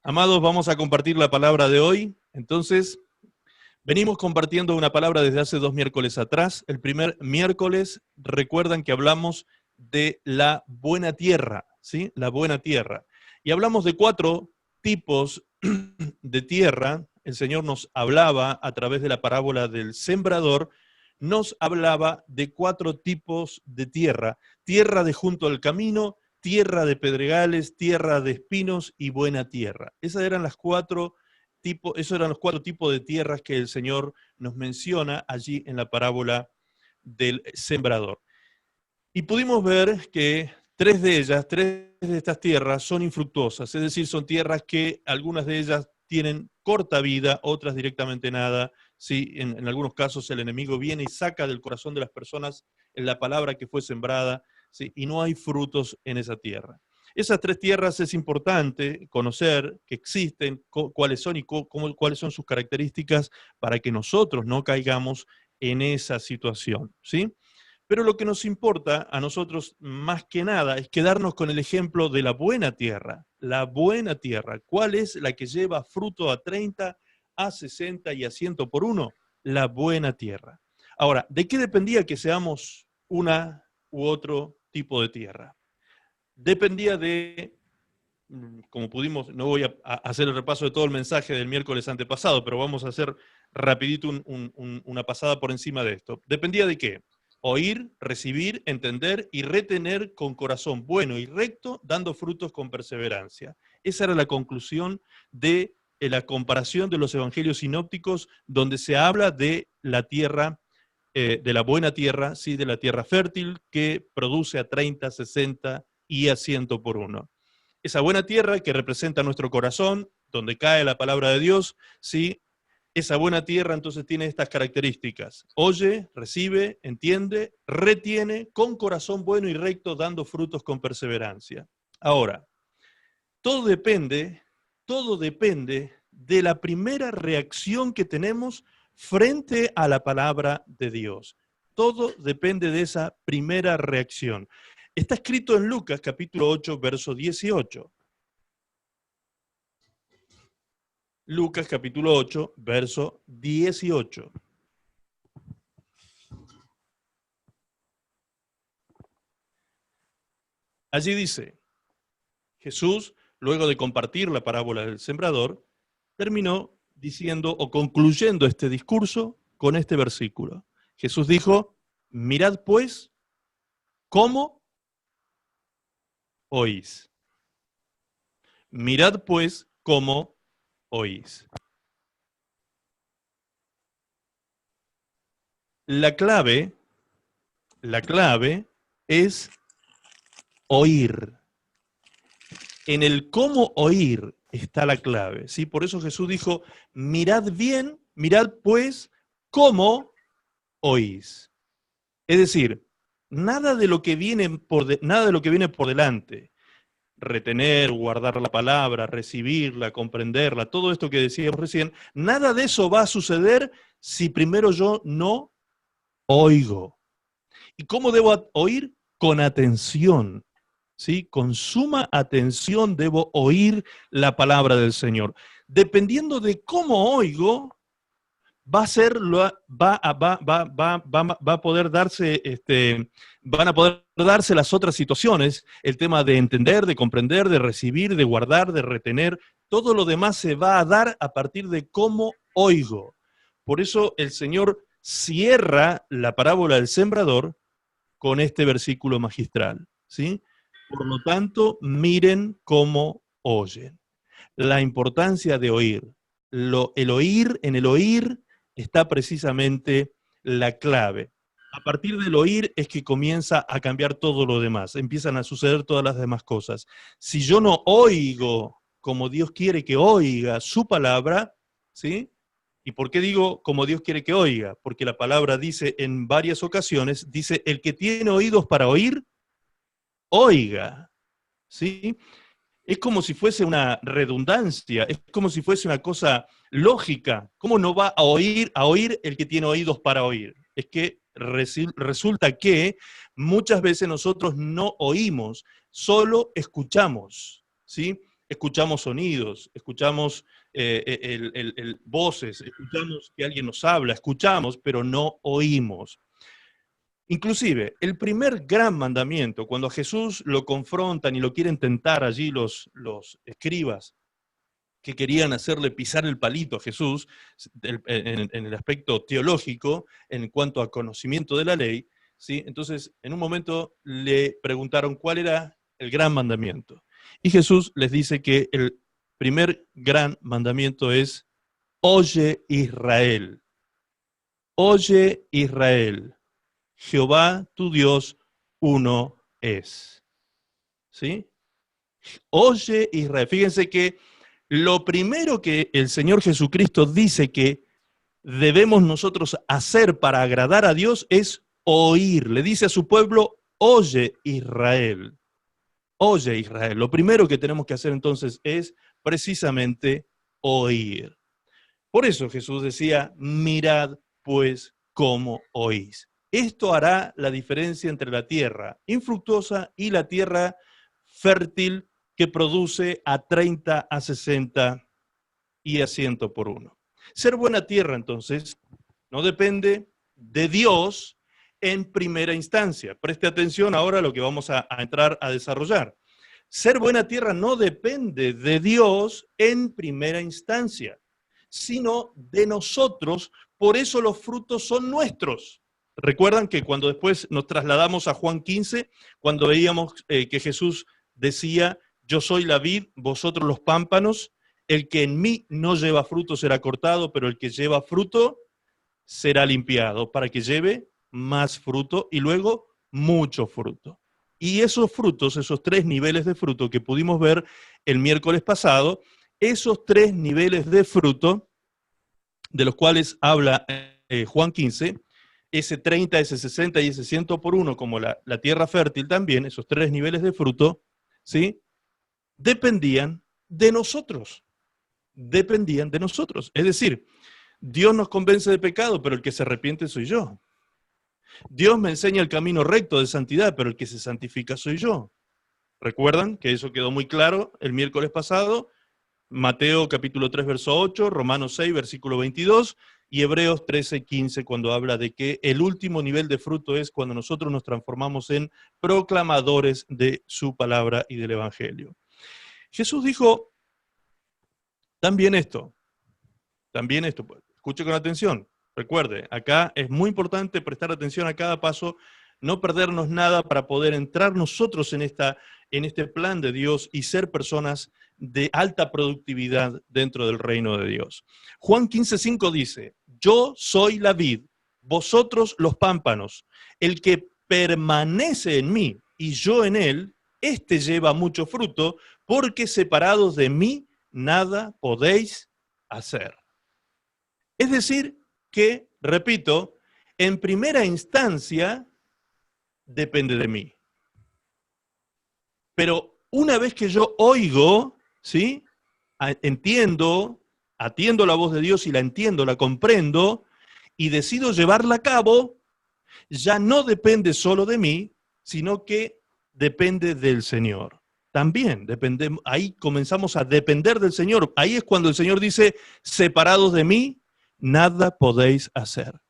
Amados, vamos a compartir la palabra de hoy. Entonces, venimos compartiendo una palabra desde hace 2 miércoles atrás. El primer miércoles, recuerdan que hablamos de la buena tierra, ¿sí? La buena tierra. Y hablamos de 4 tipos de tierra. El Señor nos hablaba a través de la parábola del sembrador, nos hablaba de 4 tipos de tierra. Tierra de junto al camino, tierra de pedregales, tierra de espinos y buena tierra. Esos eran los 4 tipos de tierras que el Señor nos menciona allí en la parábola del sembrador. Y pudimos ver que 3 de estas tierras son infructuosas, es decir, son tierras que algunas de ellas tienen corta vida, otras directamente nada. ¿Sí? En algunos casos el enemigo viene y saca del corazón de las personas la palabra que fue sembrada, ¿sí? Y no hay frutos en esa tierra. Esas 3 tierras es importante conocer que existen, cuáles son y cuáles son sus características para que nosotros no caigamos en esa situación, ¿sí? Pero lo que nos importa a nosotros más que nada es quedarnos con el ejemplo de la buena tierra. La buena tierra, ¿cuál es la que lleva fruto a 30, a 60 y a 100 por uno? La buena tierra. Ahora, ¿de qué dependía que seamos una u otro tipo de tierra? Dependía de, como pudimos, no voy a hacer el repaso de todo el mensaje del miércoles antepasado, pero vamos a hacer rapidito una pasada por encima de esto. ¿Dependía de qué? Oír, recibir, entender y retener con corazón bueno y recto, dando frutos con perseverancia. Esa era la conclusión de la comparación de los evangelios sinópticos, donde se habla de la tierra, de la buena tierra, ¿sí? De la tierra fértil que produce a 30, 60 y a 100 por uno. Esa buena tierra que representa nuestro corazón, donde cae la palabra de Dios, ¿sí? Esa buena tierra entonces tiene estas características. Oye, recibe, entiende, retiene con corazón bueno y recto, dando frutos con perseverancia. Ahora, todo depende de la primera reacción que tenemos frente a la palabra de Dios. Todo depende de esa primera reacción. Está escrito en Lucas capítulo 8, verso 18. Lucas capítulo 8, verso 18. Allí dice, Jesús, luego de compartir la parábola del sembrador, terminó diciendo o concluyendo este discurso con este versículo. Jesús dijo, mirad pues cómo oís. Mirad pues cómo oís. La clave es oír. En el cómo oír está la clave, ¿sí? Por eso Jesús dijo, mirad bien, mirad pues cómo oís. Es decir, nada de lo que viene por delante, retener, guardar la palabra, recibirla, comprenderla, todo esto que decíamos recién, nada de eso va a suceder si primero yo no oigo. ¿Y cómo debo oír? Con atención, ¿sí? Con suma atención debo oír la palabra del Señor. Dependiendo de cómo oigo, van a poder darse las otras situaciones, el tema de entender, de comprender, de recibir, de guardar, de retener, todo lo demás se va a dar a partir de cómo oigo. Por eso el Señor cierra la parábola del sembrador con este versículo magistral, ¿sí? Por lo tanto, miren cómo oyen. La importancia de oír. En el oír está precisamente la clave. A partir del oír es que comienza a cambiar todo lo demás, empiezan a suceder todas las demás cosas. Si yo no oigo como Dios quiere que oiga su palabra, ¿sí? ¿Y por qué digo como Dios quiere que oiga? Porque la palabra dice en varias ocasiones, dice, el que tiene oídos para oír, oiga, ¿sí? Es como si fuese una redundancia, es como si fuese una cosa lógica. ¿Cómo no va a oír el que tiene oídos para oír? Es que resulta que muchas veces nosotros no oímos, solo escuchamos, ¿sí? escuchamos sonidos, escuchamos voces, escuchamos que alguien nos habla, escuchamos, pero no oímos. Inclusive, el primer gran mandamiento, cuando a Jesús lo confrontan y lo quieren tentar allí los escribas, que querían hacerle pisar el palito a Jesús en el aspecto teológico, en cuanto a conocimiento de la ley, ¿sí? Entonces, en un momento le preguntaron cuál era el gran mandamiento. Y Jesús les dice que el primer gran mandamiento es: oye Israel, oye Israel, Jehová tu Dios uno es. ¿Sí? Oye Israel. Fíjense que lo primero que el Señor Jesucristo dice que debemos nosotros hacer para agradar a Dios es oír. Le dice a su pueblo: oye Israel. Oye Israel. Lo primero que tenemos que hacer entonces es precisamente oír. Por eso Jesús decía: mirad pues cómo oís. Esto hará la diferencia entre la tierra infructuosa y la tierra fértil que produce a 30, a 60 y a 100 por uno. Ser buena tierra, entonces, no depende de Dios en primera instancia. Preste atención ahora a lo que vamos a entrar a desarrollar. Ser buena tierra no depende de Dios en primera instancia, sino de nosotros. Por eso los frutos son nuestros. Recuerdan que cuando después nos trasladamos a Juan 15, cuando veíamos que Jesús decía: yo soy la vid, vosotros los pámpanos, el que en mí no lleva fruto será cortado, pero el que lleva fruto será limpiado, para que lleve más fruto y luego mucho fruto. Y esos frutos, esos 3 niveles de fruto que pudimos ver el miércoles pasado, esos 3 niveles de fruto, de los cuales habla Juan 15, ese 30, ese 60 y ese 100 por uno, como la tierra fértil también, esos 3 niveles de fruto, ¿sí?, dependían de nosotros. Dependían de nosotros. Es decir, Dios nos convence de pecado, pero el que se arrepiente soy yo. Dios me enseña el camino recto de santidad, pero el que se santifica soy yo. ¿Recuerdan que eso quedó muy claro el miércoles pasado? Mateo capítulo 3, verso 8, Romanos 6, versículo 22, y Hebreos 13, 15, cuando habla de que el último nivel de fruto es cuando nosotros nos transformamos en proclamadores de su palabra y del evangelio. Jesús dijo también esto, escuche con atención, recuerde, acá es muy importante prestar atención a cada paso, no perdernos nada para poder entrar nosotros en este plan de Dios y ser personas de alta productividad dentro del reino de Dios. Juan 15:5 dice: yo soy la vid, vosotros los pámpanos, el que permanece en mí y yo en él, este lleva mucho fruto, porque separados de mí nada podéis hacer. Es decir, que, repito, en primera instancia depende de mí. Pero una vez que yo oigo, ¿sí?, entiendo, atiendo la voz de Dios y la entiendo, la comprendo, y decido llevarla a cabo, ya no depende solo de mí, sino que depende del Señor. También ahí comenzamos a depender del Señor. Ahí es cuando el Señor dice: separados de mí, nada podéis hacer.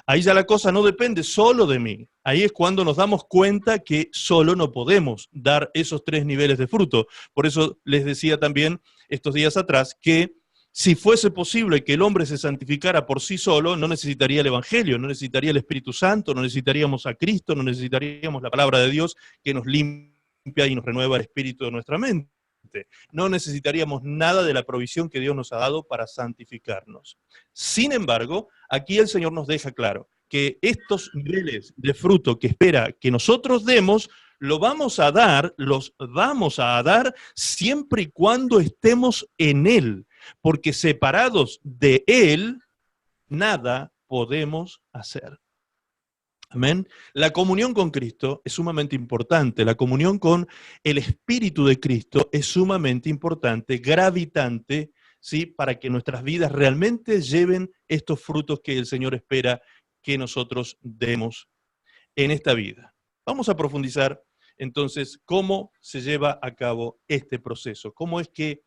Ahí ya la cosa no depende solo de mí. Ahí es cuando nos damos cuenta que solo no podemos dar esos 3 niveles de fruto. Por eso les decía también estos días atrás que si fuese posible que el hombre se santificara por sí solo, no necesitaría el Evangelio, no necesitaría el Espíritu Santo, no necesitaríamos a Cristo, no necesitaríamos la palabra de Dios que nos limpia y nos renueva el espíritu de nuestra mente. No necesitaríamos nada de la provisión que Dios nos ha dado para santificarnos. Sin embargo, aquí el Señor nos deja claro que estos niveles de fruto que espera que nosotros demos, los vamos a dar siempre y cuando estemos en Él, porque separados de Él, nada podemos hacer. Amén. La comunión con Cristo es sumamente importante. La comunión con el Espíritu de Cristo es sumamente importante, gravitante, ¿sí?, para que nuestras vidas realmente lleven estos frutos que el Señor espera que nosotros demos en esta vida. Vamos a profundizar entonces cómo se lleva a cabo este proceso, cómo es que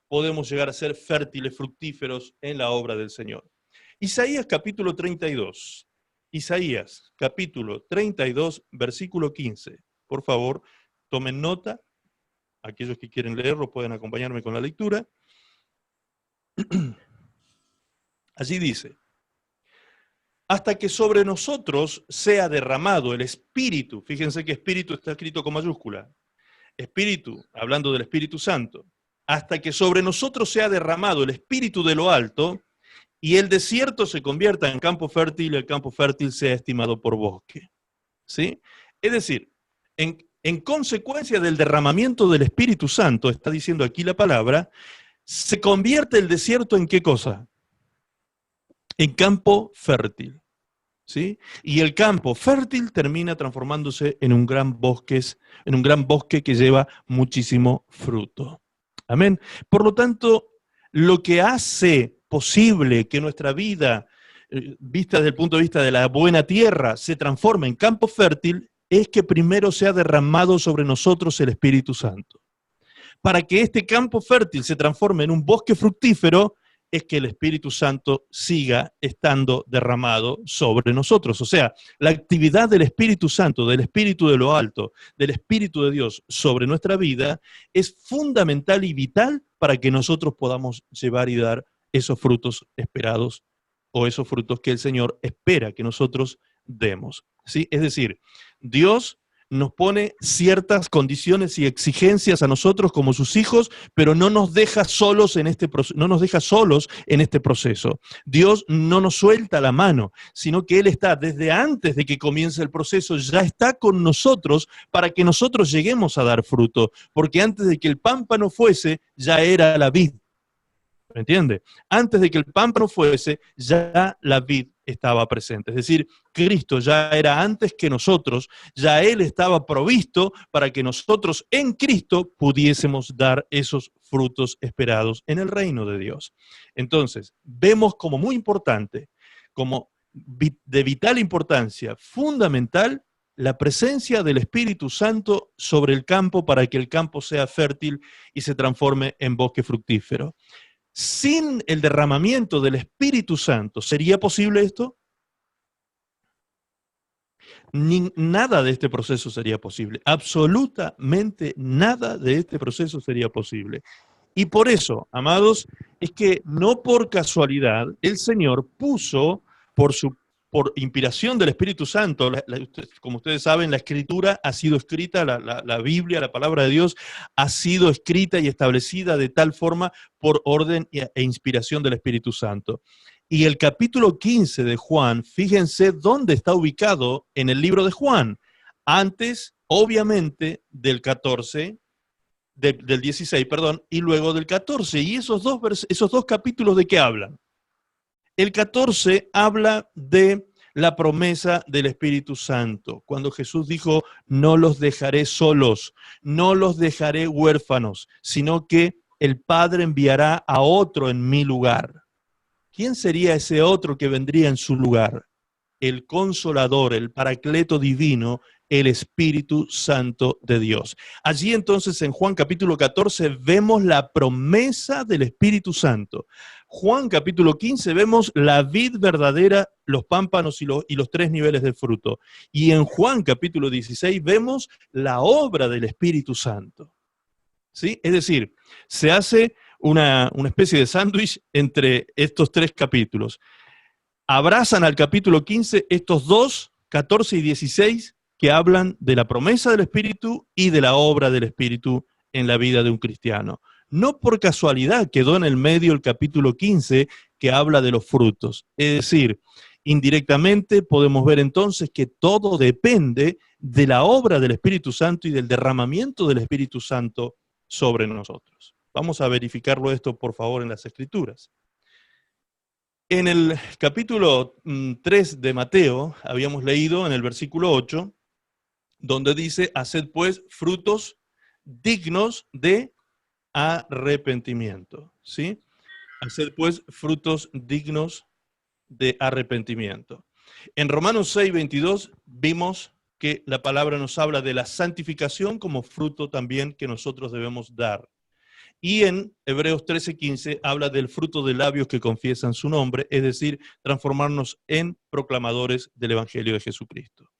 podemos llegar a ser fértiles, fructíferos en la obra del Señor. Isaías capítulo 32. Isaías capítulo 32, versículo 15. Por favor, tomen nota. Aquellos que quieren leerlo pueden acompañarme con la lectura. Allí dice: hasta que sobre nosotros sea derramado el Espíritu. Fíjense que Espíritu está escrito con mayúscula. Espíritu, hablando del Espíritu Santo. Hasta que sobre nosotros sea derramado el Espíritu de lo alto, y el desierto se convierta en campo fértil, y el campo fértil sea estimado por bosque. ¿Sí? Es decir, en consecuencia del derramamiento del Espíritu Santo, está diciendo aquí la palabra, se convierte el desierto ¿en qué cosa? En campo fértil. ¿Sí? Y el campo fértil termina transformándose en un gran bosque que lleva muchísimo fruto. Amén. Por lo tanto, lo que hace posible que nuestra vida, vista desde el punto de vista de la buena tierra, se transforme en campo fértil, es que primero sea derramado sobre nosotros el Espíritu Santo. Para que este campo fértil se transforme en un bosque fructífero, es que el Espíritu Santo siga estando derramado sobre nosotros. O sea, la actividad del Espíritu Santo, del Espíritu de lo alto, del Espíritu de Dios sobre nuestra vida, es fundamental y vital para que nosotros podamos llevar y dar esos frutos esperados o esos frutos que el Señor espera que nosotros demos. ¿Sí? Es decir, Dios nos pone ciertas condiciones y exigencias a nosotros como sus hijos, pero no nos deja solos en este proceso. Dios no nos suelta la mano, sino que Él está desde antes de que comience el proceso, ya está con nosotros para que nosotros lleguemos a dar fruto, porque antes de que el pámpano fuese, ya era la vid. ¿Me entiende? Antes de que el pámpano fuese, ya la vid estaba presente. Es decir, Cristo ya era antes que nosotros, ya Él estaba provisto para que nosotros en Cristo pudiésemos dar esos frutos esperados en el reino de Dios. Entonces, vemos como muy importante, como de vital importancia, fundamental, la presencia del Espíritu Santo sobre el campo para que el campo sea fértil y se transforme en bosque fructífero. Sin el derramamiento del Espíritu Santo, ¿sería posible esto? Nada de este proceso sería posible. Absolutamente nada de este proceso sería posible. Y por eso, amados, es que no por casualidad el Señor puso por inspiración del Espíritu Santo, como ustedes saben, la Escritura ha sido escrita, la Biblia, la palabra de Dios, ha sido escrita y establecida de tal forma por orden e inspiración del Espíritu Santo. Y el capítulo 15 de Juan, fíjense dónde está ubicado en el libro de Juan. Antes, obviamente, del 14, del 16, perdón, y luego del 14. ¿Y esos dos capítulos de qué hablan? El 14 habla de la promesa del Espíritu Santo, cuando Jesús dijo, no los dejaré solos, no los dejaré huérfanos, sino que el Padre enviará a otro en mi lugar. ¿Quién sería ese otro que vendría en su lugar? El Consolador, el Paracleto Divino, el Espíritu Santo de Dios. Allí entonces en Juan capítulo 14 vemos la promesa del Espíritu Santo. Juan capítulo 15 vemos la vid verdadera, los pámpanos y los tres niveles de fruto. Y en Juan capítulo 16 vemos la obra del Espíritu Santo. ¿Sí? Es decir, se hace una especie de sándwich entre estos tres capítulos. Abrazan al capítulo 15 estos dos, 14 y 16, que hablan de la promesa del Espíritu y de la obra del Espíritu en la vida de un cristiano. No por casualidad quedó en el medio el capítulo 15 que habla de los frutos. Es decir, indirectamente podemos ver entonces que todo depende de la obra del Espíritu Santo y del derramamiento del Espíritu Santo sobre nosotros. Vamos a verificarlo esto, por favor, en las Escrituras. En el capítulo 3 de Mateo, habíamos leído en el versículo 8, donde dice, haced pues frutos dignos de arrepentimiento, ¿sí? Haced pues frutos dignos de arrepentimiento. En Romanos 6:22 vimos que la palabra nos habla de la santificación como fruto también que nosotros debemos dar. Y en Hebreos 13:15 habla del fruto de labios que confiesan su nombre, es decir, transformarnos en proclamadores del Evangelio de Jesucristo.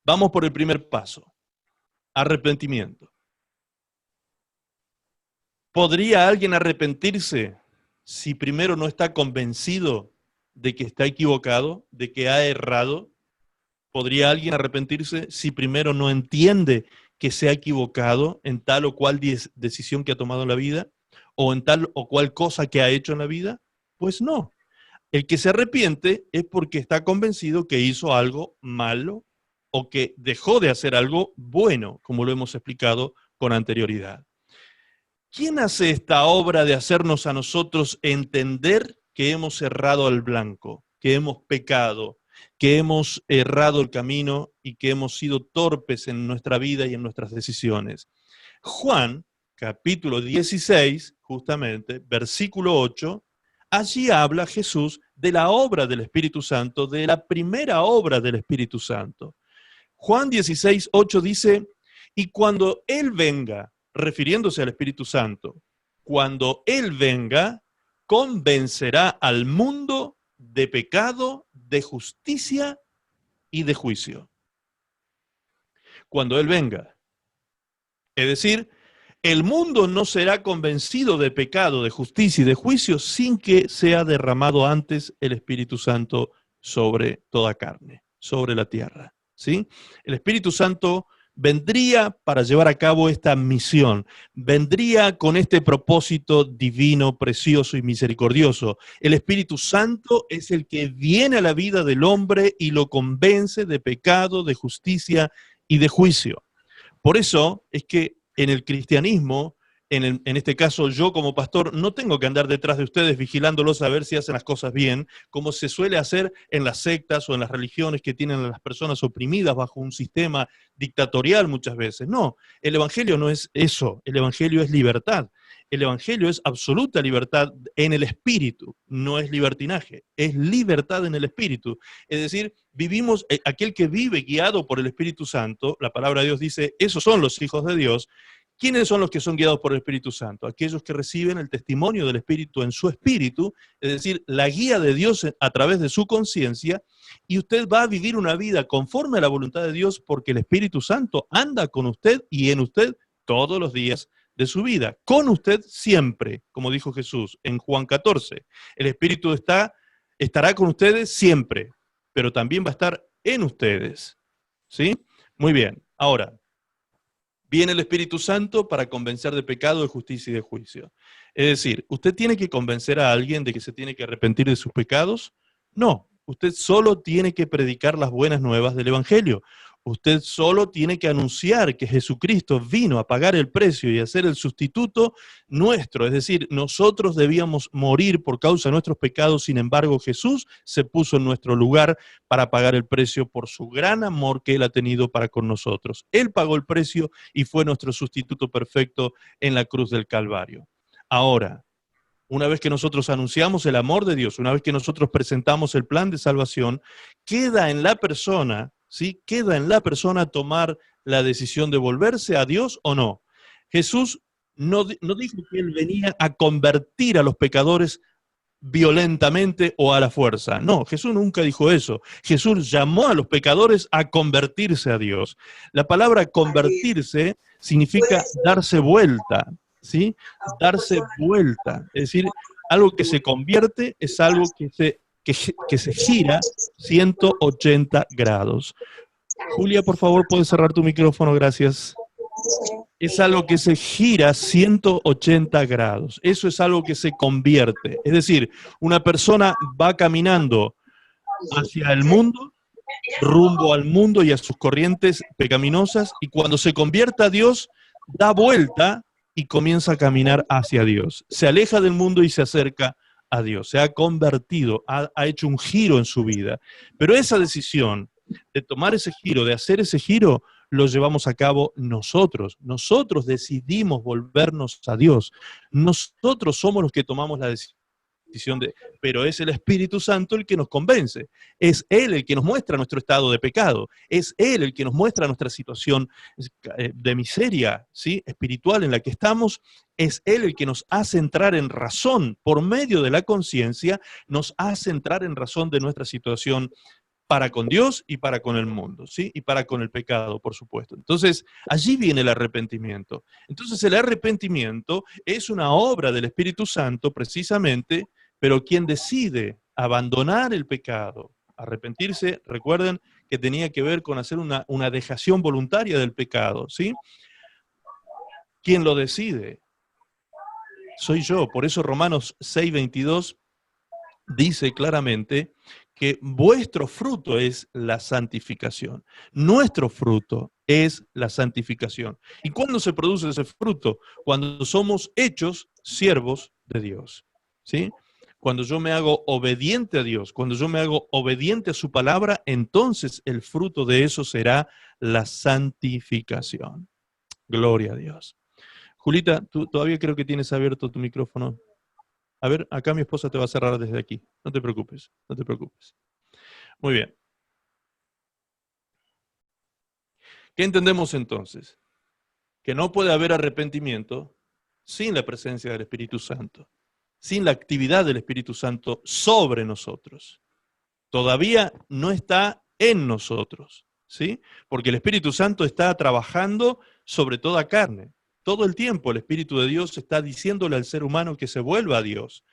Vamos por el primer paso, arrepentimiento. ¿Podría alguien arrepentirse si primero no está convencido de que está equivocado, de que ha errado? ¿Podría alguien arrepentirse si primero no entiende que se ha equivocado en tal o cual decisión que ha tomado en la vida? ¿O en tal o cual cosa que ha hecho en la vida? Pues no. El que se arrepiente es porque está convencido que hizo algo malo o que dejó de hacer algo bueno, como lo hemos explicado con anterioridad. ¿Quién hace esta obra de hacernos a nosotros entender que hemos errado al blanco, que hemos pecado, que hemos errado el camino y que hemos sido torpes en nuestra vida y en nuestras decisiones? Juan, capítulo 16, justamente, versículo 8, allí habla Jesús de la obra del Espíritu Santo, de la primera obra del Espíritu Santo. Juan 16, 8 dice, y cuando Él venga, refiriéndose al Espíritu Santo, cuando Él venga, convencerá al mundo de pecado, de justicia y de juicio. Cuando Él venga. Es decir, el mundo no será convencido de pecado, de justicia y de juicio sin que sea derramado antes el Espíritu Santo sobre toda carne, sobre la tierra, ¿sí? El Espíritu Santo vendría para llevar a cabo esta misión, vendría con este propósito divino, precioso y misericordioso. El Espíritu Santo es el que viene a la vida del hombre y lo convence de pecado, de justicia y de juicio. Por eso es que en el cristianismo, en este caso yo como pastor, no tengo que andar detrás de ustedes vigilándolos a ver si hacen las cosas bien, como se suele hacer en las sectas o en las religiones que tienen a las personas oprimidas bajo un sistema dictatorial muchas veces. No, el Evangelio no es eso, el Evangelio es libertad. El Evangelio es absoluta libertad en el espíritu, no es libertinaje, es libertad en el espíritu. Es decir, vivimos, aquel que vive guiado por el Espíritu Santo, la palabra de Dios dice, esos son los hijos de Dios. ¿Quiénes son los que son guiados por el Espíritu Santo? Aquellos que reciben el testimonio del Espíritu en su espíritu, es decir, la guía de Dios a través de su conciencia, y usted va a vivir una vida conforme a la voluntad de Dios porque el Espíritu Santo anda con usted y en usted todos los días de su vida, con usted siempre, como dijo Jesús en Juan 14. El Espíritu estará con ustedes siempre, pero también va a estar en ustedes, ¿sí? Muy bien, ahora, viene el Espíritu Santo para convencer de pecado, de justicia y de juicio. Es decir, ¿usted tiene que convencer a alguien de que se tiene que arrepentir de sus pecados? No, usted solo tiene que predicar las buenas nuevas del Evangelio. Usted solo tiene que anunciar que Jesucristo vino a pagar el precio y a ser el sustituto nuestro. Es decir, nosotros debíamos morir por causa de nuestros pecados, sin embargo Jesús se puso en nuestro lugar para pagar el precio por su gran amor que Él ha tenido para con nosotros. Él pagó el precio y fue nuestro sustituto perfecto en la cruz del Calvario. Ahora, una vez que nosotros anunciamos el amor de Dios, una vez que nosotros presentamos el plan de salvación, queda en la persona, ¿sí? Queda en la persona tomar la decisión de volverse a Dios o no. Jesús no dijo que Él venía a convertir a los pecadores violentamente o a la fuerza. No, Jesús nunca dijo eso. Jesús llamó a los pecadores a convertirse a Dios. La palabra convertirse significa darse vuelta, ¿sí? Darse vuelta. Es decir, algo que se convierte es algo que se gira 180 grados. Julia, por favor, ¿puedes cerrar tu micrófono? Gracias. Es algo que se gira 180 grados. Eso es algo que se convierte. Es decir, una persona va caminando hacia el mundo, rumbo al mundo y a sus corrientes pecaminosas, y cuando se convierte a Dios, da vuelta y comienza a caminar hacia Dios. Se aleja del mundo y se acerca a Dios. Se ha convertido, ha hecho un giro en su vida. Pero esa decisión de tomar ese giro, de hacer ese giro, lo llevamos a cabo nosotros. Nosotros decidimos volvernos a Dios. Nosotros somos los que tomamos la decisión decisión de... Pero es el Espíritu Santo el que nos convence. Es Él el que nos muestra nuestro estado de pecado. Es Él el que nos muestra nuestra situación de miseria, ¿sí?, espiritual en la que estamos. Es Él el que nos hace entrar en razón por medio de la conciencia, nos hace entrar en razón de nuestra situación para con Dios y para con el mundo, ¿sí? Y para con el pecado, por supuesto. Entonces, allí viene el arrepentimiento. Entonces, el arrepentimiento es una obra del Espíritu Santo, precisamente, pero quien decide abandonar el pecado, arrepentirse, recuerden que tenía que ver con hacer una dejación voluntaria del pecado, ¿sí? Quien lo decide soy yo. Por eso Romanos 6:22 dice claramente que vuestro fruto es la santificación. Nuestro fruto es la santificación. ¿Y cuándo se produce ese fruto? Cuando somos hechos siervos de Dios, ¿sí? Cuando yo me hago obediente a Dios, cuando yo me hago obediente a su palabra, entonces el fruto de eso será la santificación. Gloria a Dios. Julita, tú todavía creo que tienes abierto tu micrófono. A ver, acá mi esposa te va a cerrar desde aquí. No te preocupes, no te preocupes. Muy bien. ¿Qué entendemos entonces? Que no puede haber arrepentimiento sin la presencia del Espíritu Santo, sin la actividad del Espíritu Santo sobre nosotros. Todavía no está en nosotros, ¿sí? Porque el Espíritu Santo está trabajando sobre toda carne. Todo el tiempo el Espíritu de Dios está diciéndole al ser humano que se vuelva a Dios.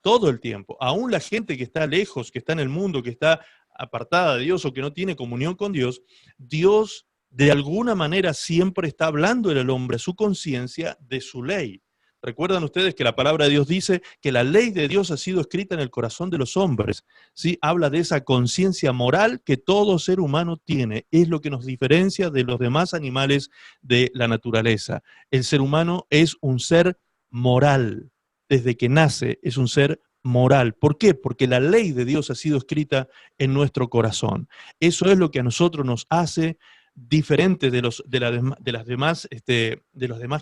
Todo el tiempo. Aún la gente que está lejos, que está en el mundo, que está apartada de Dios o que no tiene comunión con Dios, Dios de alguna manera siempre está hablando al hombre, su conciencia, de su ley. Recuerdan ustedes que la palabra de Dios dice que la ley de Dios ha sido escrita en el corazón de los hombres, ¿sí? Habla de esa conciencia moral que todo ser humano tiene. Es lo que nos diferencia de los demás animales de la naturaleza. El ser humano es un ser moral. Desde que nace es un ser moral. ¿Por qué? Porque la ley de Dios ha sido escrita en nuestro corazón. Eso es lo que a nosotros nos hace diferentes de las demás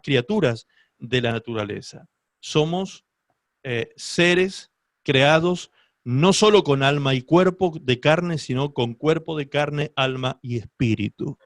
criaturas de la naturaleza. Somos seres creados no solo con alma y cuerpo de carne, sino con cuerpo de carne, alma y espíritu.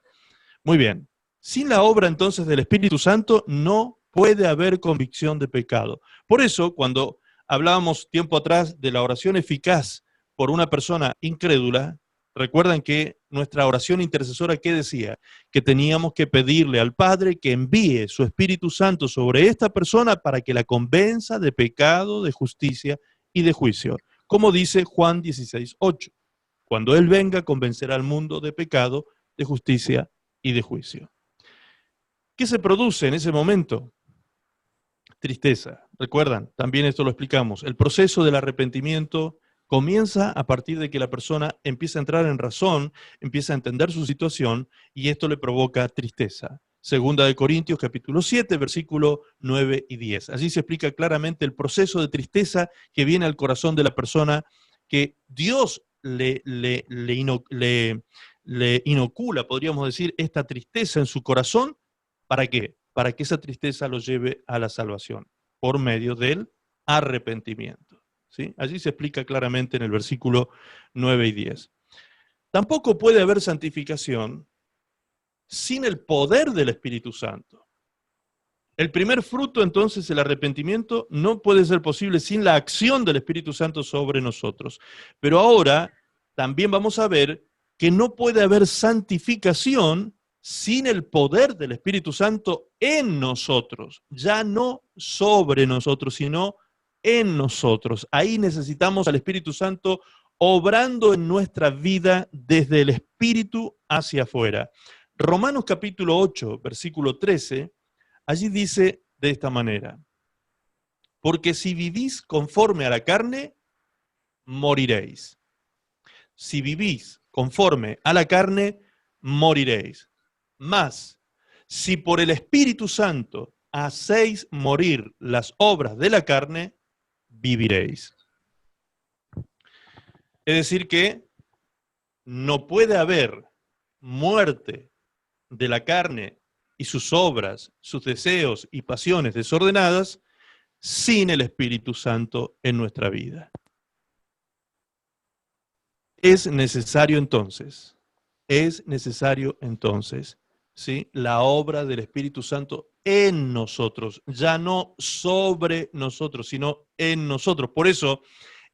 Muy bien. Sin la obra entonces del Espíritu Santo no puede haber convicción de pecado. Por eso, cuando hablábamos tiempo atrás de la oración eficaz por una persona incrédula, recuerdan que nuestra oración intercesora, ¿qué decía? Que teníamos que pedirle al Padre que envíe su Espíritu Santo sobre esta persona para que la convenza de pecado, de justicia y de juicio. Como dice Juan 16:8. Cuando Él venga, convencerá al mundo de pecado, de justicia y de juicio. ¿Qué se produce en ese momento? Tristeza. Recuerdan, también esto lo explicamos. El proceso del arrepentimiento comienza a partir de que la persona empieza a entrar en razón, empieza a entender su situación y esto le provoca tristeza. Segunda de Corintios, capítulo 7, versículo 9 y 10. Allí se explica claramente el proceso de tristeza que viene al corazón de la persona, que Dios le inocula, podríamos decir, esta tristeza en su corazón. ¿Para qué? Para que esa tristeza lo lleve a la salvación, por medio del arrepentimiento, ¿sí? Allí se explica claramente en el versículo 9 y 10. Tampoco puede haber santificación sin el poder del Espíritu Santo. El primer fruto, entonces, el arrepentimiento, no puede ser posible sin la acción del Espíritu Santo sobre nosotros. Pero ahora también vamos a ver que no puede haber santificación sin el poder del Espíritu Santo en nosotros. Ya no sobre nosotros, sino en nosotros. Ahí necesitamos al Espíritu Santo obrando en nuestra vida desde el Espíritu hacia afuera. Romanos capítulo 8, versículo 13, allí dice de esta manera: porque si vivís conforme a la carne, moriréis. Si vivís conforme a la carne, moriréis. Mas, si por el Espíritu Santo hacéis morir las obras de la carne, viviréis. Es decir que no puede haber muerte de la carne y sus obras, sus deseos y pasiones desordenadas, sin el Espíritu Santo en nuestra vida. Es necesario entonces, ¿sí?, la obra del Espíritu Santo en nosotros, ya no sobre nosotros, sino en nosotros. Por eso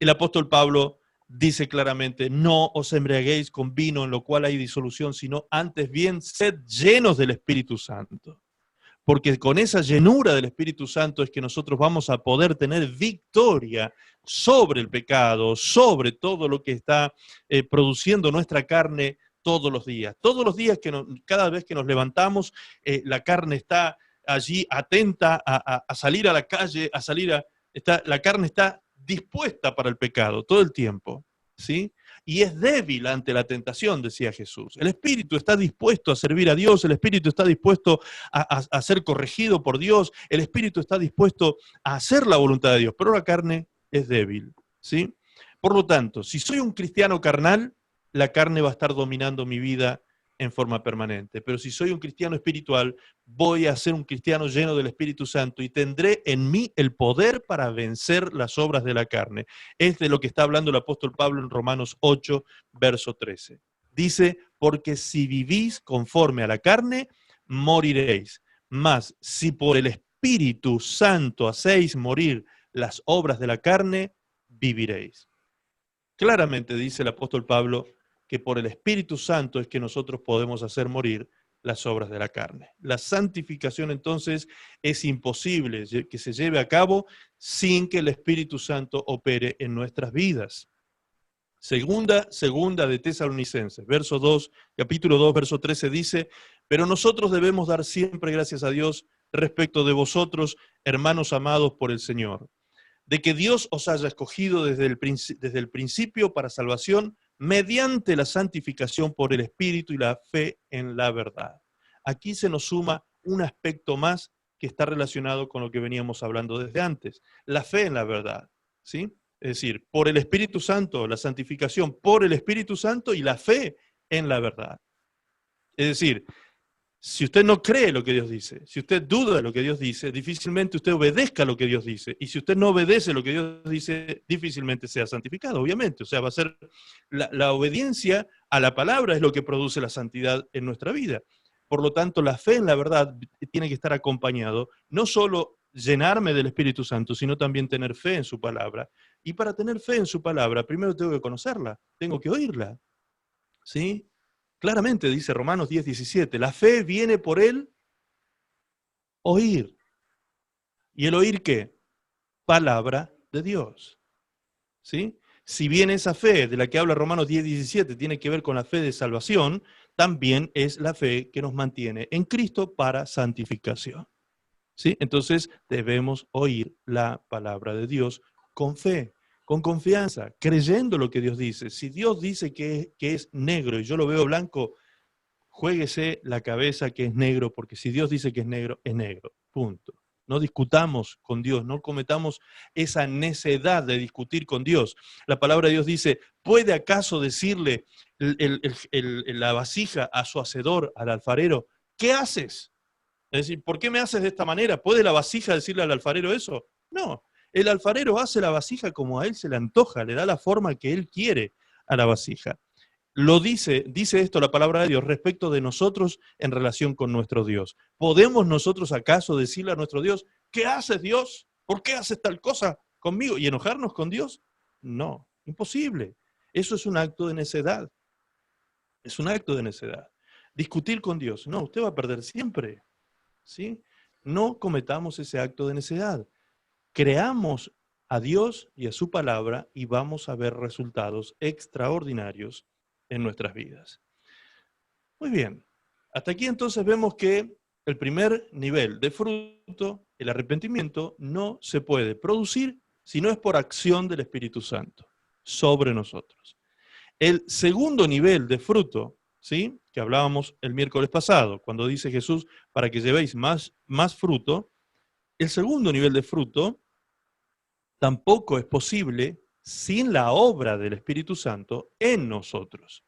el apóstol Pablo dice claramente: no os embriaguéis con vino en lo cual hay disolución, sino antes bien sed llenos del Espíritu Santo. Porque con esa llenura del Espíritu Santo es que nosotros vamos a poder tener victoria sobre el pecado, sobre todo lo que está produciendo nuestra carne todos los días. Todos los días, cada vez que nos levantamos, la carne está allí atenta a salir a la calle, la carne está dispuesta para el pecado todo el tiempo, ¿sí? Y es débil ante la tentación, decía Jesús. El espíritu está dispuesto a servir a Dios, el espíritu está dispuesto a ser corregido por Dios, el espíritu está dispuesto a hacer la voluntad de Dios, pero la carne es débil, ¿sí? Por lo tanto, si soy un cristiano carnal, la carne va a estar dominando mi vida en forma permanente. Pero si soy un cristiano espiritual, voy a ser un cristiano lleno del Espíritu Santo y tendré en mí el poder para vencer las obras de la carne. Es de lo que está hablando el apóstol Pablo en Romanos 8, verso 13. Dice: porque si vivís conforme a la carne, moriréis. Mas si por el Espíritu Santo hacéis morir las obras de la carne, viviréis. Claramente dice el apóstol Pablo que por el Espíritu Santo es que nosotros podemos hacer morir las obras de la carne. La santificación entonces es imposible que se lleve a cabo sin que el Espíritu Santo opere en nuestras vidas. Segunda de Tesalonicenses, capítulo 2, verso 13 dice: pero nosotros debemos dar siempre gracias a Dios respecto de vosotros, hermanos amados por el Señor, de que Dios os haya escogido desde el principio para salvación, mediante la santificación por el Espíritu y la fe en la verdad. Aquí se nos suma un aspecto más que está relacionado con lo que veníamos hablando desde antes, la fe en la verdad, ¿sí? Es decir, por el Espíritu Santo, la santificación por el Espíritu Santo y la fe en la verdad. Es decir, si usted no cree lo que Dios dice, si usted duda de lo que Dios dice, difícilmente usted obedezca lo que Dios dice. Y si usted no obedece lo que Dios dice, difícilmente sea santificado, obviamente. O sea, va a ser la obediencia a la palabra es lo que produce la santidad en nuestra vida. Por lo tanto, la fe en la verdad tiene que estar acompañado, no solo llenarme del Espíritu Santo, sino también tener fe en su palabra. Y para tener fe en su palabra, primero tengo que conocerla, tengo que oírla, ¿sí? Claramente dice Romanos 10, 17, la fe viene por el oír. ¿Y el oír qué? Palabra de Dios, ¿sí? Si bien esa fe de la que habla Romanos 10, 17 tiene que ver con la fe de salvación, también es la fe que nos mantiene en Cristo para santificación, ¿sí? Entonces debemos oír la palabra de Dios con fe, con confianza, creyendo lo que Dios dice. Si Dios dice que es negro y yo lo veo blanco, juéguese la cabeza que es negro, porque si Dios dice que es negro, punto. No discutamos con Dios, no cometamos esa necedad de discutir con Dios. La palabra de Dios dice: ¿puede acaso decirle la vasija a su hacedor, al alfarero, qué haces? Es decir, ¿por qué me haces de esta manera? ¿Puede la vasija decirle al alfarero eso? No, el alfarero hace la vasija como a él se le antoja, le da la forma que él quiere a la vasija. Lo dice esto la palabra de Dios respecto de nosotros en relación con nuestro Dios. ¿Podemos nosotros acaso decirle a nuestro Dios: ¿qué haces, Dios? ¿Por qué haces tal cosa conmigo? ¿Y enojarnos con Dios? No, imposible. Eso es un acto de necedad. Es un acto de necedad. Discutir con Dios, no, usted va a perder siempre, ¿sí? No cometamos ese acto de necedad. Creamos a Dios y a su palabra y vamos a ver resultados extraordinarios en nuestras vidas. Muy bien, hasta aquí entonces vemos que el primer nivel de fruto, el arrepentimiento, no se puede producir si no es por acción del Espíritu Santo sobre nosotros. El segundo nivel de fruto, ¿sí?, que hablábamos el miércoles pasado, cuando dice Jesús: para que llevéis más fruto, el segundo nivel de fruto tampoco es posible sin la obra del Espíritu Santo en nosotros.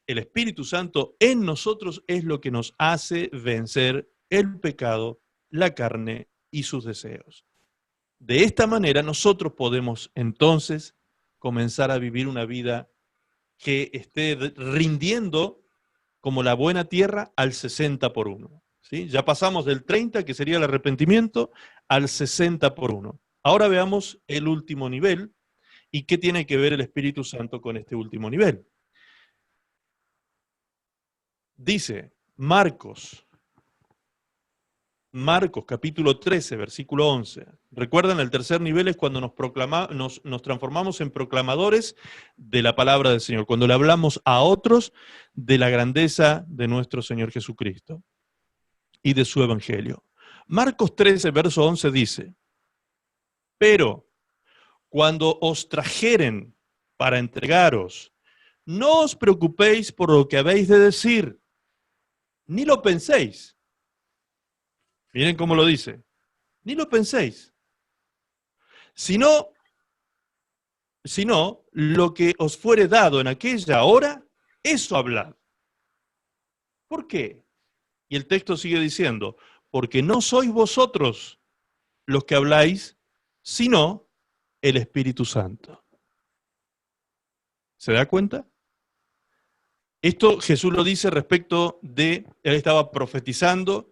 El Espíritu Santo en nosotros es lo que nos hace vencer el pecado, la carne y sus deseos. De esta manera nosotros podemos entonces comenzar a vivir una vida que esté rindiendo como la buena tierra al 60 por 1. ¿Sí? Ya pasamos del 30, que sería el arrepentimiento, al 60 por 1. Ahora veamos el último nivel y qué tiene que ver el Espíritu Santo con este último nivel. Dice Marcos capítulo 13, versículo 11. Recuerdan, el tercer nivel es cuando nos transformamos en proclamadores de la palabra del Señor, cuando le hablamos a otros de la grandeza de nuestro Señor Jesucristo y de su evangelio. Marcos 13, verso 11 dice: pero cuando os trajeren para entregaros, no os preocupéis por lo que habéis de decir, ni lo penséis. Miren cómo lo dice. Ni lo penséis. Sino lo que os fuere dado en aquella hora, eso hablad. ¿Por qué? Y el texto sigue diciendo: porque no sois vosotros los que habláis, sino el Espíritu Santo. ¿Se da cuenta? Esto Jesús lo dice respecto de, él estaba profetizando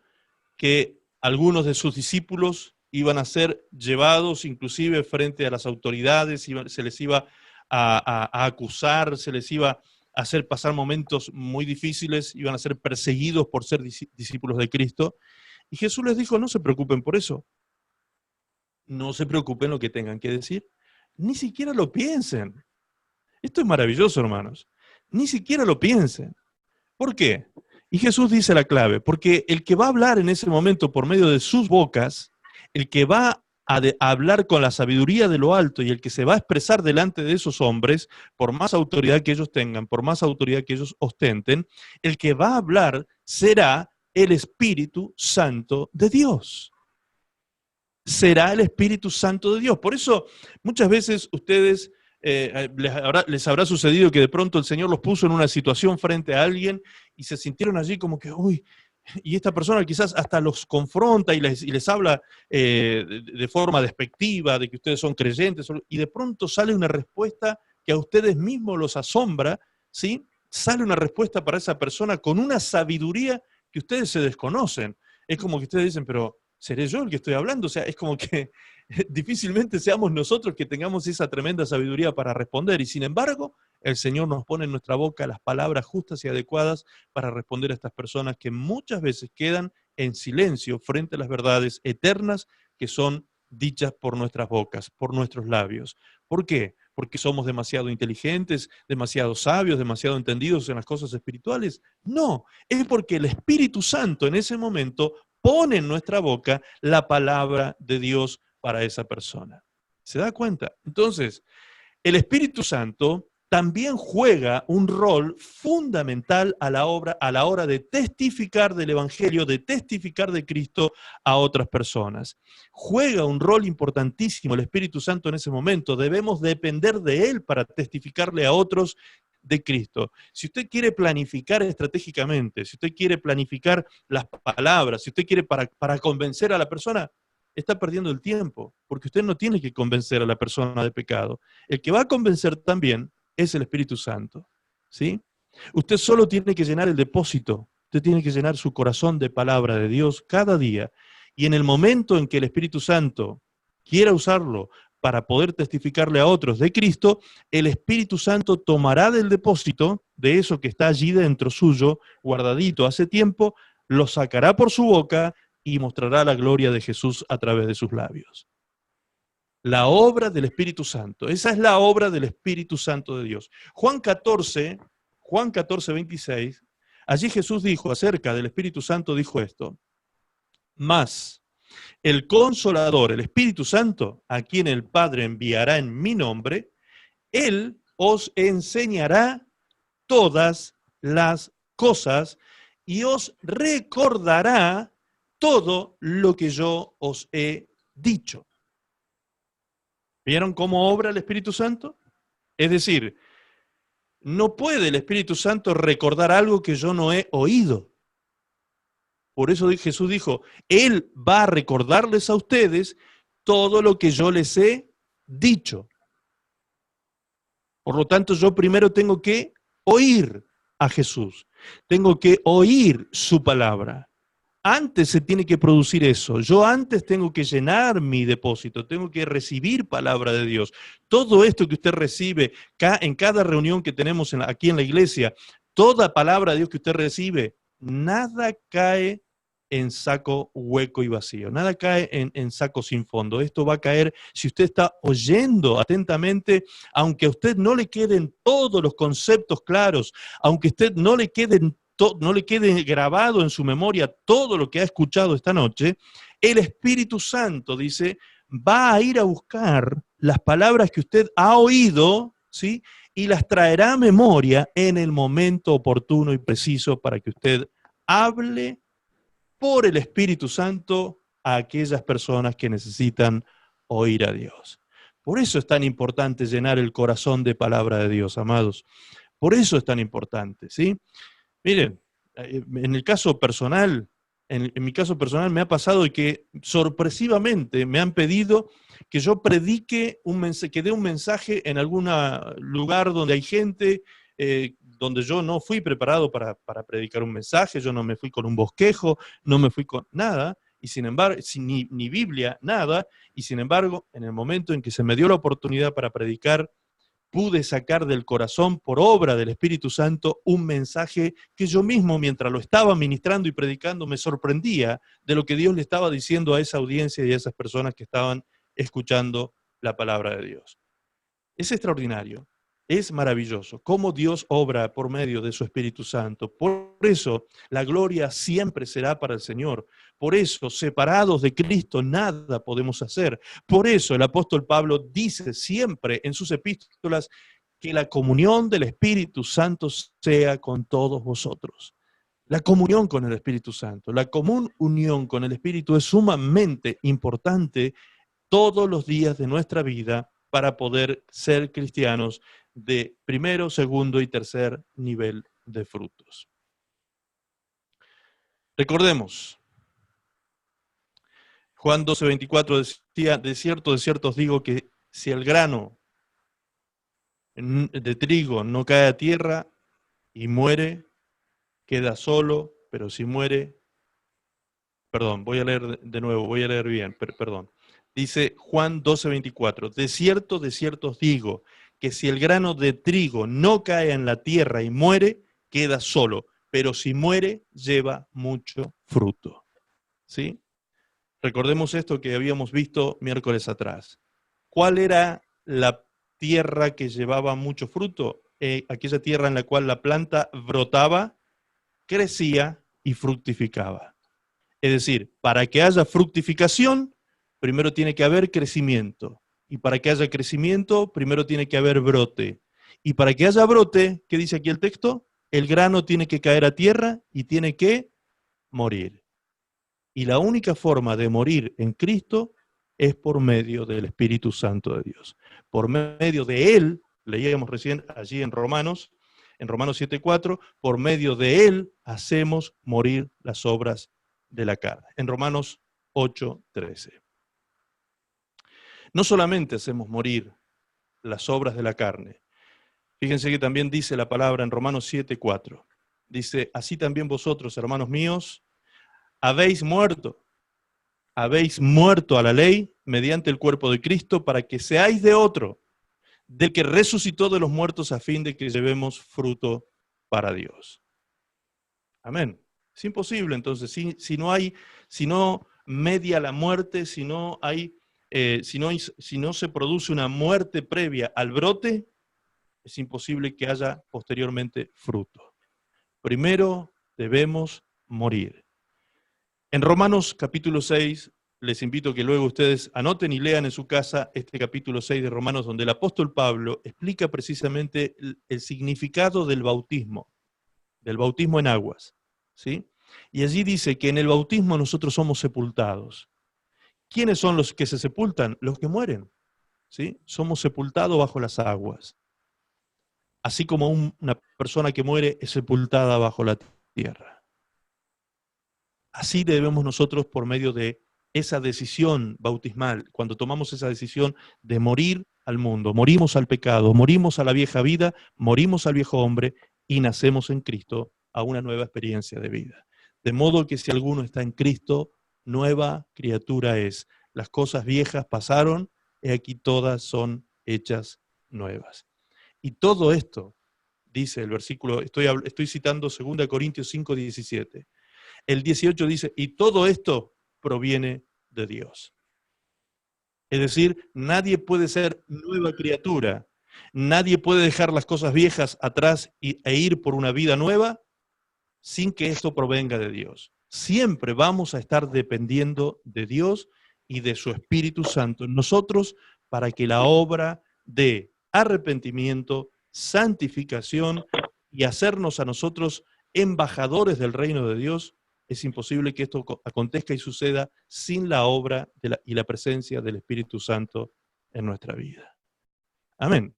que algunos de sus discípulos iban a ser llevados inclusive frente a las autoridades, se les iba a acusar, se les iba a hacer pasar momentos muy difíciles, iban a ser perseguidos por ser discípulos de Cristo. Y Jesús les dijo: no se preocupen por eso, no se preocupen lo que tengan que decir, ni siquiera lo piensen. Esto es maravilloso, hermanos, ni siquiera lo piensen. ¿Por qué? Y Jesús dice la clave: porque el que va a hablar en ese momento por medio de sus bocas, el que va a hablar con la sabiduría de lo alto y el que se va a expresar delante de esos hombres, por más autoridad que ellos tengan, por más autoridad que ellos ostenten, el que va a hablar será el Espíritu Santo de Dios. Será el Espíritu Santo de Dios. Por eso muchas veces ustedes les habrá sucedido que de pronto el Señor los puso en una situación frente a alguien y se sintieron allí como que, uy, y esta persona quizás hasta los confronta y les habla de forma despectiva, de que ustedes son creyentes, y de pronto sale una respuesta que a ustedes mismos los asombra, ¿sí? Sale una respuesta para esa persona con una sabiduría que ustedes se desconocen. Es como que ustedes dicen: pero ¿seré yo el que estoy hablando? O sea, es como que difícilmente seamos nosotros que tengamos esa tremenda sabiduría para responder, y sin embargo, el Señor nos pone en nuestra boca las palabras justas y adecuadas para responder a estas personas que muchas veces quedan en silencio frente a las verdades eternas que son dichas por nuestras bocas, por nuestros labios. ¿Por qué? ¿Porque somos demasiado inteligentes, demasiado sabios, demasiado entendidos en las cosas espirituales? No, es porque el Espíritu Santo en ese momento pone en nuestra boca la palabra de Dios para esa persona. ¿Se da cuenta? Entonces, el Espíritu Santo también juega un rol fundamental a la hora de testificar del Evangelio, de testificar de Cristo a otras personas. Juega un rol importantísimo el Espíritu Santo en ese momento. Debemos depender de Él para testificarle a otros de Cristo. Si usted quiere planificar estratégicamente, si usted quiere planificar las palabras, si usted quiere para convencer a la persona, está perdiendo el tiempo, porque usted no tiene que convencer a la persona de pecado. El que va a convencer también es el Espíritu Santo, ¿sí? Usted solo tiene que llenar el depósito, usted tiene que llenar su corazón de palabra de Dios cada día, y en el momento en que el Espíritu Santo quiera usarlo para poder testificarle a otros de Cristo, el Espíritu Santo tomará del depósito, de eso que está allí dentro suyo, guardadito hace tiempo, lo sacará por su boca y mostrará la gloria de Jesús a través de sus labios. La obra del Espíritu Santo, esa es la obra del Espíritu Santo de Dios. Juan 14, 26, allí Jesús dijo acerca del Espíritu Santo, dijo esto: mas el Consolador, el Espíritu Santo, a quien el Padre enviará en mi nombre, Él os enseñará todas las cosas y os recordará todo lo que yo os he dicho. ¿Vieron cómo obra el Espíritu Santo? Es decir, no puede el Espíritu Santo recordar algo que yo no he oído. Por eso Jesús dijo: Él va a recordarles a ustedes todo lo que yo les he dicho. Por lo tanto, yo primero tengo que oír a Jesús. Tengo que oír su palabra. Antes se tiene que producir eso. Yo antes tengo que llenar mi depósito, tengo que recibir palabra de Dios. Todo esto que usted recibe en cada reunión que tenemos aquí en la iglesia, toda palabra de Dios que usted recibe, nada cae en saco hueco y vacío, nada cae en saco sin fondo. Esto va a caer si usted está oyendo atentamente, aunque a usted no le queden todos los conceptos claros, aunque a usted no le quede grabado en su memoria todo lo que ha escuchado esta noche, el Espíritu Santo, dice, va a ir a buscar las palabras que usted ha oído, ¿sí? Y las traerá a memoria en el momento oportuno y preciso para que usted hable por el Espíritu Santo a aquellas personas que necesitan oír a Dios. Por eso es tan importante llenar el corazón de palabra de Dios, amados. Por eso es tan importante, ¿sí? Miren, en el caso personal, en mi caso personal me ha pasado que sorpresivamente me han pedido que yo predique que dé un mensaje en algún lugar donde hay gente, donde yo no fui preparado para predicar un mensaje, yo no me fui con un bosquejo, no me fui con nada, y sin embargo, ni Biblia, nada, y sin embargo, en el momento en que se me dio la oportunidad para predicar, pude sacar del corazón, por obra del Espíritu Santo, un mensaje que yo mismo, mientras lo estaba ministrando y predicando, me sorprendía de lo que Dios le estaba diciendo a esa audiencia y a esas personas que estaban escuchando la palabra de Dios. Es extraordinario, es maravilloso cómo Dios obra por medio de su Espíritu Santo. Por eso la gloria siempre será para el Señor. Por eso, separados de Cristo, nada podemos hacer. Por eso el apóstol Pablo dice siempre en sus epístolas que la comunión del Espíritu Santo sea con todos vosotros. La comunión con el Espíritu Santo, la común unión con el Espíritu es sumamente importante todos los días de nuestra vida para poder ser cristianos de primero, segundo y tercer nivel de frutos. Recordemos, Juan 12:24 decía, de cierto os digo que si el grano de trigo no cae a tierra y muere, queda solo, pero si muere, perdón, voy a leer de nuevo, voy a leer bien, perdón. Dice Juan 12:24, de cierto os digo, que si el grano de trigo no cae en la tierra y muere, queda solo, pero si muere, lleva mucho fruto. ¿Sí? Recordemos esto que habíamos visto miércoles atrás. ¿Cuál era la tierra que llevaba mucho fruto? Aquella tierra en la cual la planta brotaba, crecía y fructificaba. Es decir, para que haya fructificación, primero tiene que haber crecimiento. Y para que haya crecimiento, primero tiene que haber brote. Y para que haya brote, ¿qué dice aquí el texto? El grano tiene que caer a tierra y tiene que morir. Y la única forma de morir en Cristo es por medio del Espíritu Santo de Dios. Por medio de Él, leíamos recién allí en Romanos 7:4, por medio de Él hacemos morir las obras de la carne. En Romanos 8:13. No solamente hacemos morir las obras de la carne. Fíjense que también dice la palabra en Romanos 7:4. Dice, así también vosotros, hermanos míos, habéis muerto a la ley mediante el cuerpo de Cristo para que seáis de otro, del que resucitó de los muertos a fin de que llevemos fruto para Dios. Amén. Es imposible, entonces, si no media la muerte, si no se produce una muerte previa al brote, es imposible que haya posteriormente fruto. Primero debemos morir. En Romanos capítulo 6, les invito a que luego ustedes anoten y lean en su casa este capítulo 6 de Romanos, donde el apóstol Pablo explica precisamente el significado del bautismo en aguas, ¿sí? Y allí dice que en el bautismo nosotros somos sepultados. ¿Quiénes son los que se sepultan? Los que mueren, ¿sí? Somos sepultados bajo las aguas. Así como una persona que muere es sepultada bajo la tierra. Así debemos nosotros, por medio de esa decisión bautismal, cuando tomamos esa decisión de morir al mundo, morimos al pecado, morimos a la vieja vida, morimos al viejo hombre y nacemos en Cristo a una nueva experiencia de vida. De modo que si alguno está en Cristo, nueva criatura es. Las cosas viejas pasaron, y aquí todas son hechas nuevas. Y todo esto, dice el versículo, estoy citando 2 Corintios 5, 17. El 18 dice, y todo esto proviene de Dios. Es decir, nadie puede ser nueva criatura, nadie puede dejar las cosas viejas atrás e ir por una vida nueva sin que esto provenga de Dios. Siempre vamos a estar dependiendo de Dios y de su Espíritu Santo en nosotros para que la obra de arrepentimiento, santificación y hacernos a nosotros embajadores del reino de Dios, es imposible que esto acontezca y suceda sin la obra y la presencia del Espíritu Santo en nuestra vida. Amén.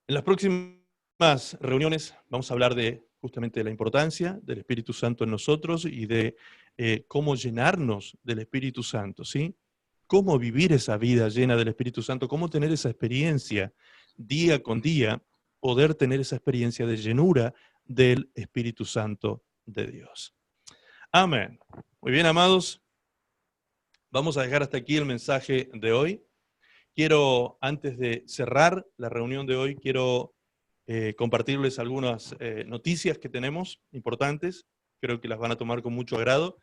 En las próximas reuniones vamos a hablar justamente de la importancia del Espíritu Santo en nosotros y de cómo llenarnos del Espíritu Santo, ¿sí? Cómo vivir esa vida llena del Espíritu Santo, cómo tener esa experiencia día con día, poder tener esa experiencia de llenura del Espíritu Santo de Dios. Amén. Muy bien, amados. Vamos a dejar hasta aquí el mensaje de hoy. Quiero, antes de cerrar la reunión de hoy, quiero compartirles algunas noticias que tenemos importantes. Creo que las van a tomar con mucho agrado.